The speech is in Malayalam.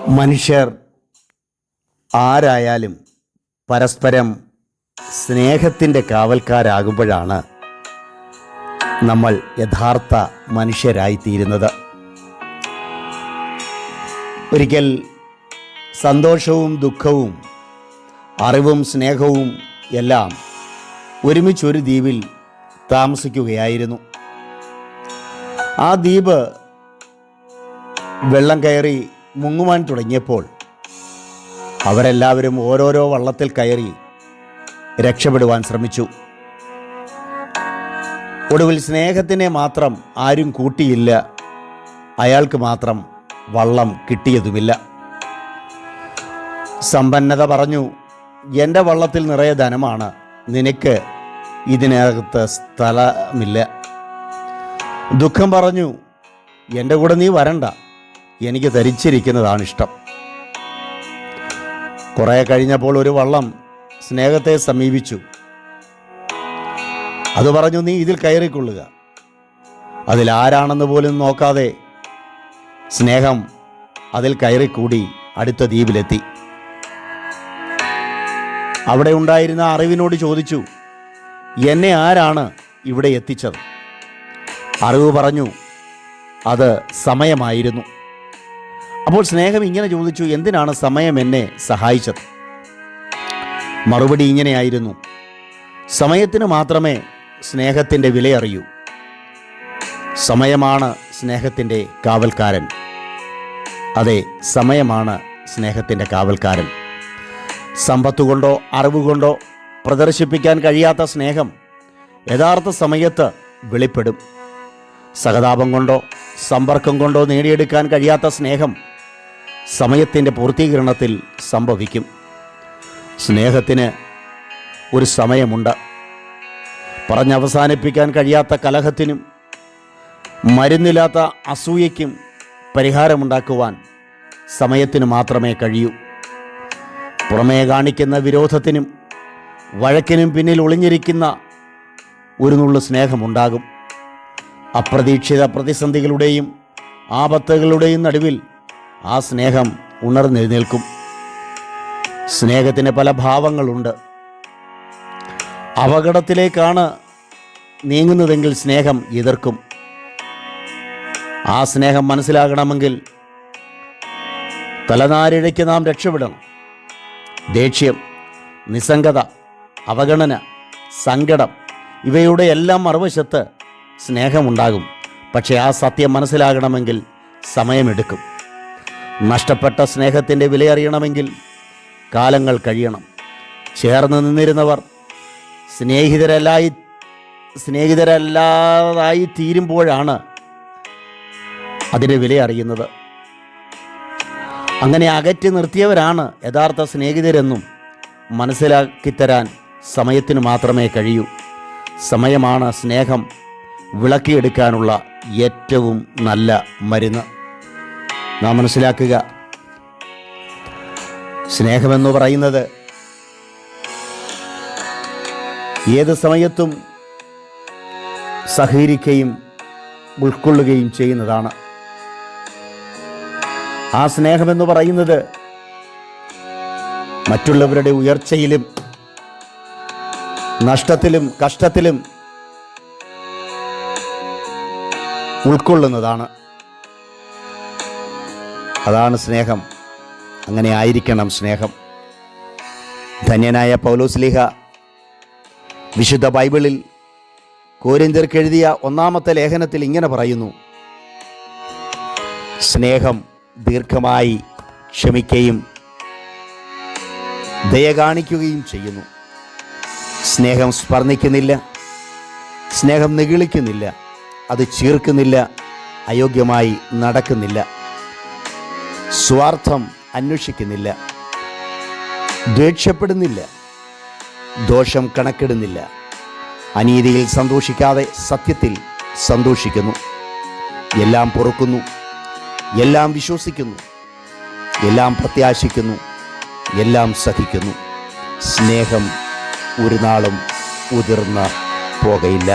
മനുഷ്യർ ആരായാലും പരസ്പരം സ്നേഹത്തിൻ്റെ കാവൽക്കാരാകുമ്പോഴാണ് നമ്മൾ യഥാർത്ഥ മനുഷ്യരായിത്തീരുന്നത്. ഒരിക്കൽ സന്തോഷവും ദുഃഖവും അറിവും സ്നേഹവും എല്ലാം ഒരുമിച്ചൊരു ദ്വീപിൽ താമസിക്കുകയായിരുന്നു. ആ ദ്വീപ് വെള്ളം കയറി മുങ്ങുവാൻ തുടങ്ങിയപ്പോൾ അവരെല്ലാവരും ഓരോരോ വള്ളത്തിൽ കയറി രക്ഷപ്പെടുവാൻ ശ്രമിച്ചു. ഒടുവിൽ സ്നേഹത്തിനെ മാത്രം ആരും കൂട്ടിയില്ല. അയാൾക്ക് മാത്രം വള്ളം കിട്ടിയതുമില്ല. സമ്പന്നത പറഞ്ഞു, എൻ്റെ വള്ളത്തിൽ നിറയെ ധനമാണ്, നിനക്ക് ഇതിനകത്ത് സ്ഥലമില്ല. ദുഃഖം പറഞ്ഞു, എൻ്റെ കൂടെ നീ വരണ്ട, എനിക്ക് ധരിച്ചിരിക്കുന്നതാണ് ഇഷ്ടം. കുറേ കഴിഞ്ഞപ്പോൾ ഒരു വള്ളം സ്നേഹത്തെ സമീപിച്ചു. അത് പറഞ്ഞു, നീ ഇതിൽ കയറിക്കൊള്ളുക. അതിലാരാണെന്ന് പോലും നോക്കാതെ സ്നേഹം അതിൽ കയറിക്കൂടി അടുത്ത ദ്വീപിലെത്തി. അവിടെ ഉണ്ടായിരുന്ന അറിവിനോട് ചോദിച്ചു, എന്നെ ആരാണ് ഇവിടെ എത്തിച്ചത്? അറിവ് പറഞ്ഞു, അത് സമയമായിരുന്നു. അപ്പോൾ സ്നേഹം ഇങ്ങനെ ചോദിച്ചു, എന്തിനാണ് സമയം എന്നെ സഹായിച്ചത്? മറുപടി ഇങ്ങനെയായിരുന്നു, സമയത്തിന് മാത്രമേ സ്നേഹത്തിൻ്റെ വിലയറിയൂ. സമയമാണ് സ്നേഹത്തിൻ്റെ കാവൽക്കാരൻ. അതെ, സമയമാണ് സ്നേഹത്തിൻ്റെ കാവൽക്കാരൻ. സമ്പത്തുകൊണ്ടോ അറിവുകൊണ്ടോ പ്രദർശിപ്പിക്കാൻ കഴിയാത്ത സ്നേഹം യഥാർത്ഥ സമയത്ത് വെളിപ്പെടും. സഹതാപം കൊണ്ടോ സമ്പർക്കം കൊണ്ടോ നേടിയെടുക്കാൻ കഴിയാത്ത സ്നേഹം സമയത്തിൻ്റെ പൂർത്തീകരണത്തിൽ സംഭവിക്കും. സ്നേഹത്തിന് ഒരു സമയമുണ്ട്. പറഞ്ഞവസാനിപ്പിക്കാൻ കഴിയാത്ത കലഹത്തിനും മരുന്നില്ലാത്ത അസൂയയ്ക്കും പരിഹാരമുണ്ടാക്കുവാൻ സമയത്തിന് മാത്രമേ കഴിയൂ. പുറമേ കാണിക്കുന്ന വിരോധത്തിനും വഴക്കിനും പിന്നിൽ ഒളിഞ്ഞിരിക്കുന്ന ഒരു നുള്ളു സ്നേഹമുണ്ടാകും. അപ്രതീക്ഷിത പ്രതിസന്ധികളുടെയും ആപത്തുകളുടെയും നടുവിൽ ആ സ്നേഹം ഉണർന്നെഴുന്നേൽക്കും. സ്നേഹത്തിന് പല ഭാവങ്ങളുണ്ട്. അപകടത്തിലേക്കാണ് നീങ്ങുന്നതെങ്കിൽ സ്നേഹം എതിർക്കും. ആ സ്നേഹം മനസ്സിലാകണമെങ്കിൽ തലനാരിഴയ്ക്ക് നാം രക്ഷപ്പെടണം. ദേഷ്യം, നിസ്സംഗത, അവഗണന, സങ്കടം ഇവയുടെ എല്ലാം മറുവശത്ത് സ്നേഹമുണ്ടാകും. പക്ഷേ ആ സത്യം മനസ്സിലാകണമെങ്കിൽ സമയമെടുക്കും. നഷ്ടപ്പെട്ട സ്നേഹത്തിൻ്റെ വിലയറിയണമെങ്കിൽ കാലങ്ങൾ കഴിയണം. ചേർന്ന് നിന്നിരുന്നവർ സ്നേഹിതരല്ലാതായി തീരുമ്പോഴാണ് അതിൻ്റെ വില അറിയുന്നത്. അങ്ങനെ അകറ്റി നിർത്തിയവരാണ് യഥാർത്ഥ സ്നേഹിതരെന്നും മനസ്സിലാക്കിത്തരാൻ സമയത്തിന് മാത്രമേ കഴിയൂ. സമയമാണ് സ്നേഹം വിളക്കിയെടുക്കാനുള്ള ഏറ്റവും നല്ല മരുന്ന്. നാം മനസ്സിലാക്കുക, സ്നേഹമെന്ന് പറയുന്നത് ഏത് സമയത്തും സഹകരിക്കുകയും ഉൾക്കൊള്ളുകയും ചെയ്യുന്നതാണ്. ആ സ്നേഹമെന്ന് പറയുന്നത് മറ്റുള്ളവരുടെ ഉയർച്ചയിലും നഷ്ടത്തിലും കഷ്ടത്തിലും ഉൾക്കൊള്ളുന്നതാണ്. അതാണ് സ്നേഹം. അങ്ങനെ ആയിരിക്കണം സ്നേഹം. ധന്യനായ പൗലോസ്ലീഹ വിശുദ്ധ ബൈബിളിൽ കോരിന്ത്യർക്ക് എഴുതിയ 1-ാമത്തെ ലേഖനത്തിൽ ഇങ്ങനെ പറയുന്നു, സ്നേഹം ദീർഘമായി ക്ഷമിക്കുകയും ദയ കാണിക്കുകയും ചെയ്യുന്നു. സ്നേഹം സ്പർദ്ധിക്കുന്നില്ല, സ്നേഹം നിഗളിക്കുന്നില്ല, അത് ചീർക്കുന്നില്ല, അയോഗ്യമായി നടക്കുന്നില്ല, സ്വാർത്ഥം അന്വേഷിക്കുന്നില്ല, ദ്വേഷപ്പെടുന്നില്ല, ദോഷം കണക്കിടുന്നില്ല, അനീതിയിൽ സന്തോഷിക്കാതെ സത്യത്തിൽ സന്തോഷിക്കുന്നു, എല്ലാം പൊറുക്കുന്നു, എല്ലാം വിശ്വസിക്കുന്നു, എല്ലാം പ്രത്യാശിക്കുന്നു, എല്ലാം സഹിക്കുന്നു. സ്നേഹം ഒരു നാളും ഉതിർന്ന് പോകയില്ല.